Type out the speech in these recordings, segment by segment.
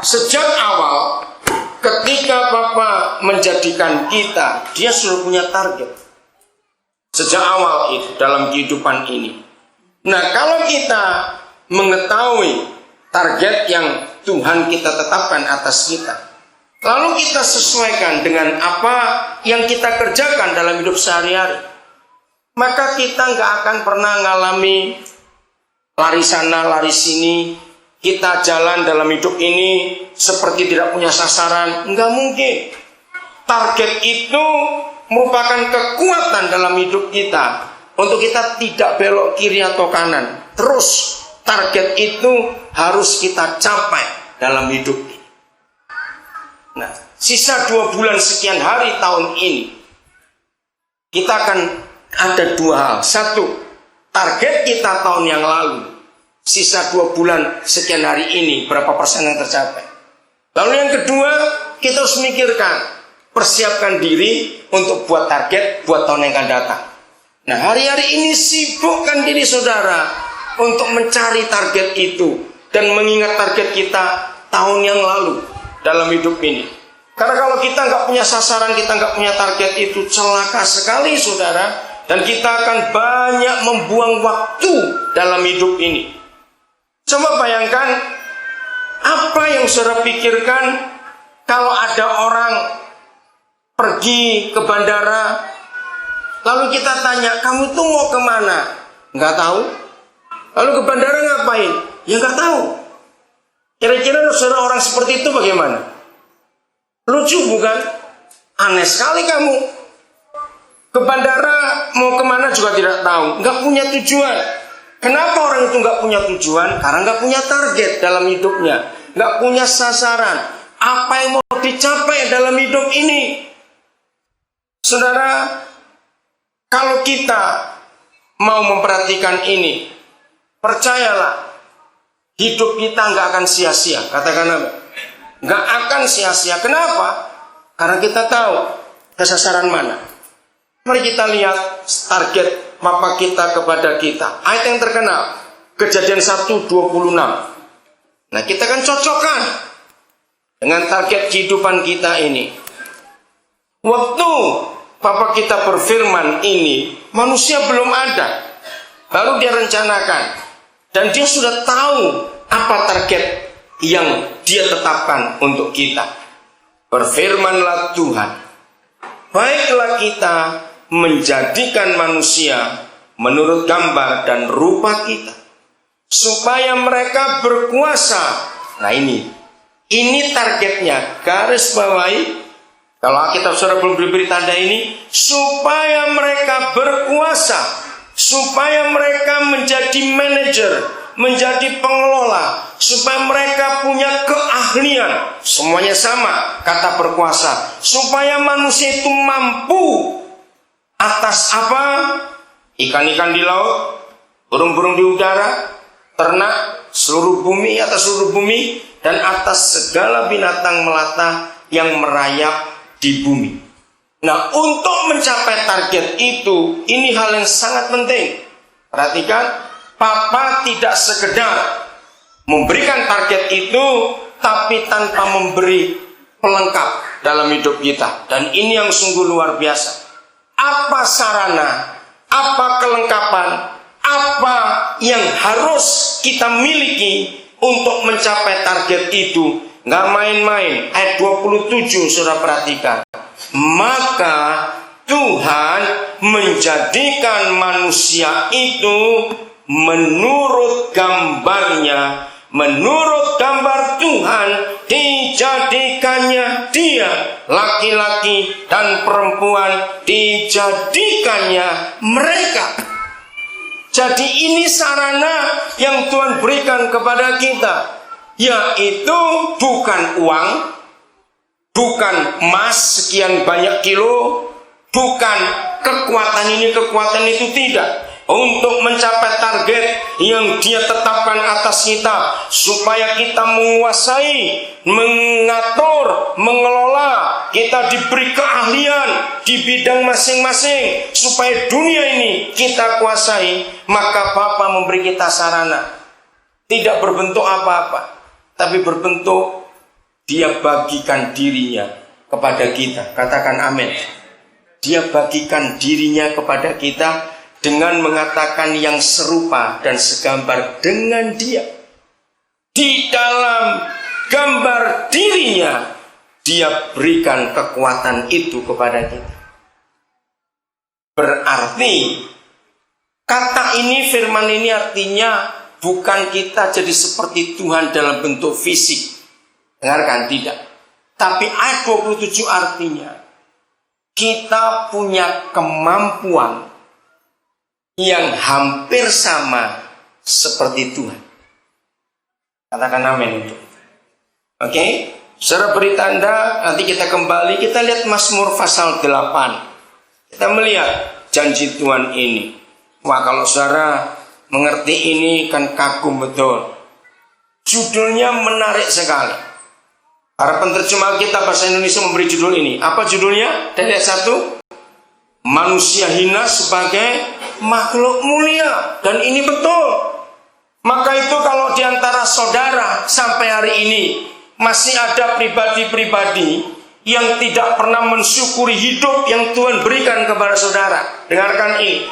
Sejak awal ketika Bapa menjadikan kita, Dia sudah punya target. Sejak awal itu dalam kehidupan ini. Nah, kalau kita mengetahui target yang Tuhan kita tetapkan atas kita, lalu kita sesuaikan dengan apa yang kita kerjakan dalam hidup sehari-hari, maka kita nggak akan pernah ngalami lari sana, lari sini. Kita jalan dalam hidup ini seperti tidak punya sasaran. Nggak mungkin. Target itu merupakan kekuatan dalam hidup kita untuk kita tidak belok kiri atau kanan. Terus target itu harus kita capai dalam hidup ini. Nah, sisa 2 bulan sekian hari tahun ini, kita akan ada 2 hal. 1, target kita tahun yang lalu, sisa 2 bulan sekian hari ini, berapa persen yang tercapai. Lalu yang kedua, kita harus mikirkan, persiapkan diri untuk buat target buat tahun yang akan datang. Nah, hari-hari ini sibukkan diri saudara untuk mencari target itu dan mengingat target kita tahun yang lalu dalam hidup ini. Karena kalau kita nggak punya sasaran, kita nggak punya target, itu celaka sekali saudara, dan kita akan banyak membuang waktu dalam hidup ini. Coba bayangkan apa yang saudara pikirkan kalau ada orang pergi ke bandara, lalu kita tanya, kamu tuh mau kemana? Nggak tahu. Lalu ke bandara ngapain? Ya nggak tahu. Kira-kira saudara orang seperti itu bagaimana? Lucu bukan? Aneh sekali kamu. Ke bandara mau kemana juga tidak tahu, nggak punya tujuan. Kenapa orang itu nggak punya tujuan? Karena nggak punya target dalam hidupnya, nggak punya sasaran. Apa yang mau dicapai dalam hidup ini? Saudara, kalau kita mau memperhatikan ini, percayalah, hidup kita nggak akan sia-sia. Katakan apa? Nggak akan sia-sia. Kenapa? Karena kita tahu kesasaran mana. Mari kita lihat target Bapa kita kepada kita. Ayat yang terkenal, Kejadian 1:26. Nah, kita kan cocokkan dengan target kehidupan kita ini. Waktu Bapa kita berfirman ini, manusia belum ada. Baru dia rencanakan. Dan dia sudah tahu apa target yang dia tetapkan untuk kita. Berfirmanlah Tuhan, baiklah kita menjadikan manusia menurut gambar dan rupa kita, supaya mereka berkuasa. Nah, ini targetnya, garis bawahi. Kalau Alkitab saudara belum diberi tanda ini, supaya mereka berkuasa, supaya mereka menjadi manajer, menjadi pengelola, supaya mereka punya keahlian. Semuanya sama, kata berkuasa, supaya manusia itu mampu atas apa? Ikan-ikan di laut, burung-burung di udara, ternak, seluruh bumi, atas seluruh bumi, dan atas segala binatang melata yang merayap di bumi. Nah, untuk mencapai target itu, ini hal yang sangat penting. Perhatikan, Papa tidak sekedar memberikan target itu, tapi tanpa memberi pelengkap dalam hidup kita. Dan ini yang sungguh luar biasa. Apa sarana, apa kelengkapan, apa yang harus kita miliki untuk mencapai target itu? Nggak main-main. Ayat 27 saudara perhatikan. Maka Tuhan menjadikan manusia itu menurut gambarnya, menurut gambar Tuhan dijadikannya dia, laki-laki dan perempuan dijadikannya mereka. Jadi ini sarana yang Tuhan berikan kepada kita, yaitu bukan uang, bukan emas sekian banyak kilo, bukan kekuatan ini kekuatan itu, tidak. Untuk mencapai target yang dia tetapkan atas kita, supaya kita menguasai, mengatur, mengelola, kita diberi keahlian di bidang masing-masing, supaya dunia ini kita kuasai. Maka Bapa memberi kita sarana, tidak berbentuk apa-apa, tapi berbentuk Dia bagikan dirinya kepada kita. Katakan amin. Dia bagikan dirinya kepada kita dengan mengatakan yang serupa dan segambar dengan dia. Di dalam gambar dirinya, dia berikan kekuatan itu kepada kita. Berarti kata ini, firman ini artinya bukan kita jadi seperti Tuhan dalam bentuk fisik. Dengarkan, tidak. Tapi ayat 27 artinya kita punya kemampuan yang hampir sama seperti Tuhan. Katakan amin untuk itu. Oke? Saudara beri tanda, nanti kita kembali, kita lihat Mazmur pasal 8. Kita melihat janji Tuhan ini. Wah, kalau saudara mengerti ini kan kagum betul. Judulnya menarik sekali. Para penerjemah kita bahasa Indonesia memberi judul ini. Apa judulnya? Dari ayat 1. Manusia hina sebagai makhluk mulia. Dan ini betul. Maka itu kalau diantara saudara sampai hari ini masih ada pribadi-pribadi yang tidak pernah mensyukuri hidup yang Tuhan berikan kepada saudara. Dengarkan ini.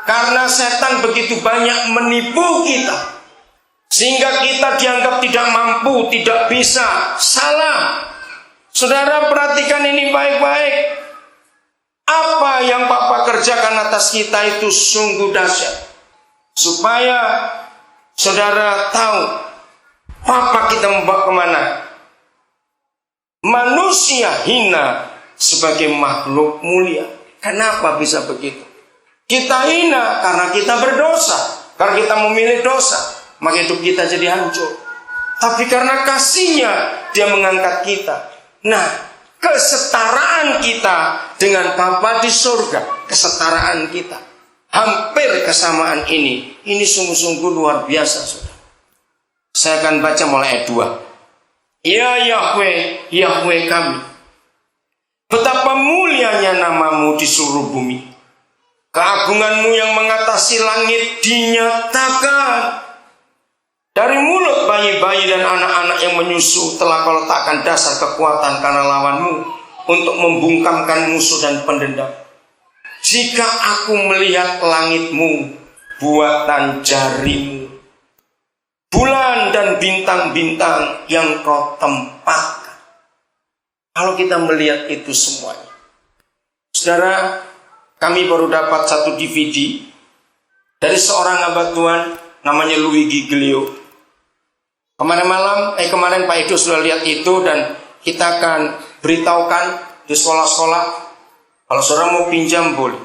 Karena setan begitu banyak menipu kita, sehingga kita dianggap tidak mampu, tidak bisa, salah. Saudara perhatikan ini baik-baik. Apa yang Papa kerjakan atas kita itu sungguh dahsyat. Supaya saudara tahu Papa kita membawa kemana. Manusia hina sebagai makhluk mulia. Kenapa bisa begitu? Kita hina karena kita berdosa, karena kita memilih dosa, maka hidup kita jadi hancur. Tapi karena kasihnya dia mengangkat kita. Nah, kesetaraan kita dengan Bapa di surga, kesetaraan kita, hampir kesamaan ini sungguh-sungguh luar biasa, saudara. Saya akan baca mulai ayat 2. Ya Yahweh, Yahweh kami, betapa mulianya namamu di seluruh bumi. Keagunganmu yang mengatasi langit dinyatakan. Dari mulut bayi-bayi dan anak-anak yang menyusu telah kau letakkan dasar kekuatan karena lawanmu, untuk membungkamkan musuh dan pendendam. Jika aku melihat langitmu, buatan jarimu, bulan dan bintang-bintang yang kau tempatkan. Kalau kita melihat itu semuanya, saudara, kami baru dapat satu DVD dari seorang hamba Tuhan namanya Louis Giglio. Kemarin Pak Edo sudah lihat itu, dan kita akan beritahukan di sekolah-sekolah. Kalau saudara mau pinjam boleh.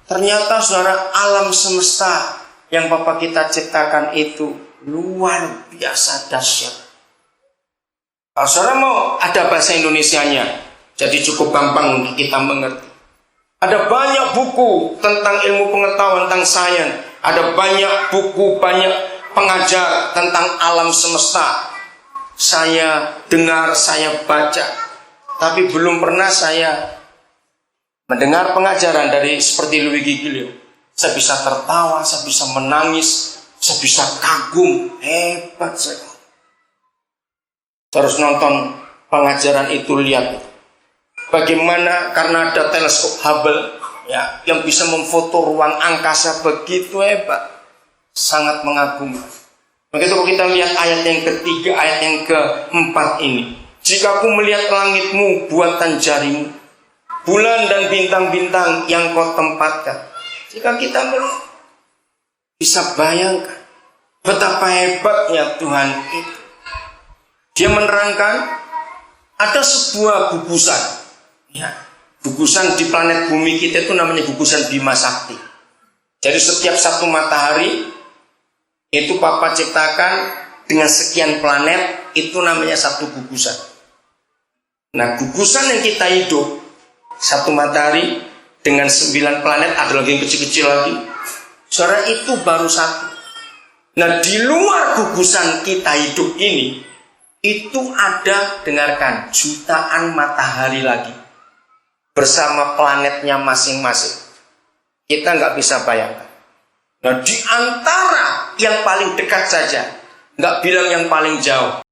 Ternyata saudara, alam semesta yang Bapak kita ciptakan itu luar biasa dahsyat. Kalau saudara mau, ada bahasa Indonesianya, jadi cukup gampang untuk kita mengerti. Ada banyak buku tentang ilmu pengetahuan, tentang sains. Ada banyak buku, banyak pengajar tentang alam semesta. Saya dengar, saya baca. Tapi belum pernah saya mendengar pengajaran dari seperti Louis Giglio. Saya bisa tertawa, saya bisa menangis, saya bisa kagum. Hebat sekali. Terus nonton pengajaran itu, lihat bagaimana karena ada teleskop Hubble ya, yang bisa memfoto ruang angkasa begitu hebat, sangat mengagumkan. Begitu kalau kita lihat ayat yang ketiga, ayat yang keempat ini. Jika aku melihat langitmu, buatan jarimu, bulan dan bintang-bintang yang kau tempatkan. Jika kita bisa bayangkan betapa hebatnya Tuhan itu. Dia menerangkan ada sebuah gugusan. Ya, gugusan di planet bumi kita itu namanya gugusan Bima Sakti. Jadi setiap satu matahari itu Papa ciptakan dengan sekian planet, itu namanya satu gugusan. Nah, gugusan yang kita hidup, satu matahari dengan 9 planet, ada lagi yang kecil-kecil lagi. Saudara, itu baru satu. Nah, di luar gugusan kita hidup ini, itu ada, dengarkan, jutaan matahari lagi. Bersama planetnya masing-masing. Kita nggak bisa bayangkan. Nah, di antara yang paling dekat saja, nggak bilang yang paling jauh,